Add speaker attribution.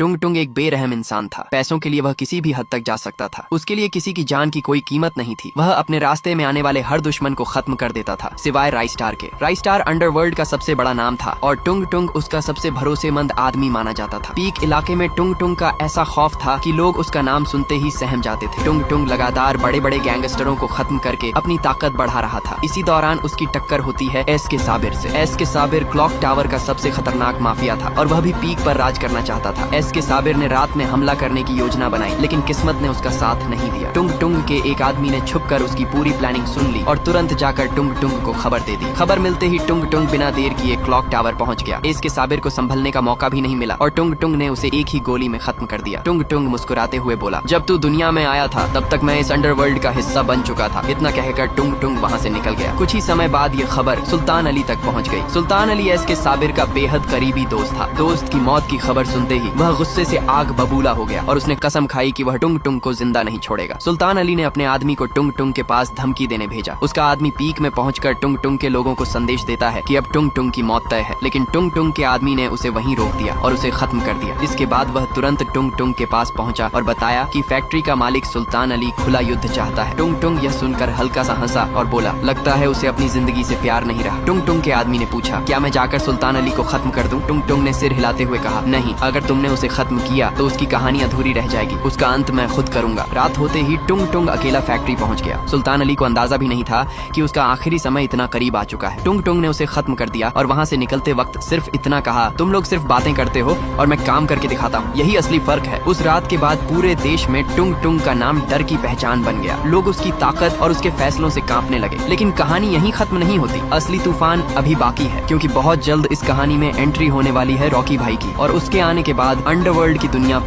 Speaker 1: टुंग टुंग एक बेरहम इंसान था। पैसों के लिए वह किसी भी हद तक जा सकता था। उसके लिए किसी की जान की कोई कीमत नहीं थी। वह अपने रास्ते में आने वाले हर दुश्मन को खत्म कर देता था, सिवाय राइस्टार के। राइस्टार अंडरवर्ल्ड का सबसे बड़ा नाम था और टुंग टुंग उसका सबसे भरोसेमंद आदमी माना जाता था। पीक इलाके में टुंग टुंग का ऐसा खौफ था कि लोग उसका नाम सुनते ही सहम जाते थे। टुंग टुंग लगातार बड़े बड़े गैंगस्टरों को खत्म करके अपनी ताकत बढ़ा रहा था। इसी दौरान उसकी टक्कर होती है एस के साबिर से। एस के साबिर क्लॉक टावर का सबसे खतरनाक माफिया था और वह भी पीक पर राज करना चाहता था। एस के साबिर ने रात में हमला करने की योजना बनाई, लेकिन किस्मत ने उसका साथ नहीं दिया। टुंग टुंग के एक आदमी ने छुपकर उसकी पूरी प्लानिंग सुन ली और तुरंत जाकर टुंग टुंग को खबर दे दी। खबर मिलते ही टुंग टुंग बिना देर किए क्लॉक टावर पहुंच गया। एस के साबिर को संभलने का मौका भी नहीं मिला और टुंग टुंग ने उसे एक ही गोली में खत्म कर दिया। टुंग टुंग मुस्कुराते हुए बोला, जब तू दुनिया में आया था तब तक मैं इस अंडरवर्ल्ड का हिस्सा बन चुका था। इतना कहकर टुंग टुंग वहाँ से निकल गया। कुछ ही समय बाद ये खबर सुल्तान अली तक पहुँच गई। सुल्तान अली एस के साबिर का बेहद करीबी दोस्त था। दोस्त की मौत की खबर सुनते ही वह गुस्से से आग बबूला हो गया और उसने कसम खाई कि वह टुंग टुंग को जिंदा नहीं छोड़ेगा। सुल्तान अली ने अपने आदमी को टुंग टुंग के पास धमकी देने भेजा। उसका आदमी पीक में पहुंचकर टुंग टुंग के लोगों को संदेश देता है कि अब टुंग टुंग की मौत तय है, लेकिन टुंग टुंग के आदमी ने उसे वहीं रोक दिया और उसे खत्म कर दिया। इसके बाद वह तुरंत टुंग टुंग के पास पहुंचा और बताया कि फैक्ट्री का मालिक सुल्तान अली खुला युद्ध चाहता है। टुंग टुंग यह सुनकर हल्का सा हंसा और बोला, लगता है उसे अपनी जिंदगी से प्यार नहीं रहा। टुंग टुंग के आदमी ने पूछा, क्या मैं जाकर सुल्तान अली को खत्म कर दूं? टुंग टुंग ने सिर हिलाते हुए कहा, नहीं, अगर तुमने उसे खत्म किया तो उसकी कहानी अधूरी रह जाएगी। उसका अंत मैं खुद करूंगा। रात होते ही टुंग टुंग अकेला फैक्ट्री पहुंच गया। सुल्तान अली को अंदाजा भी नहीं था कि उसका आखिरी समय इतना करीब आ चुका है। टुंग टुंग ने उसे खत्म कर दिया और वहाँ से निकलते वक्त सिर्फ इतना कहा, तुम लोग सिर्फ बातें करते हो और मैं काम करके दिखाता हूँ, यही असली फर्क है। उस रात के बाद पूरे देश में टुंग टुंग का नाम डर की पहचान बन गया। लोग उसकी ताकत और उसके फैसलों से कांपने लगे। लेकिन कहानी यहीं खत्म नहीं होती। असली तूफान अभी बाकी है, क्योंकि बहुत जल्द इस कहानी में एंट्री होने वाली है रॉकी भाई की और उसके आने के बाद अंडरवर्ल्ड की दुनिया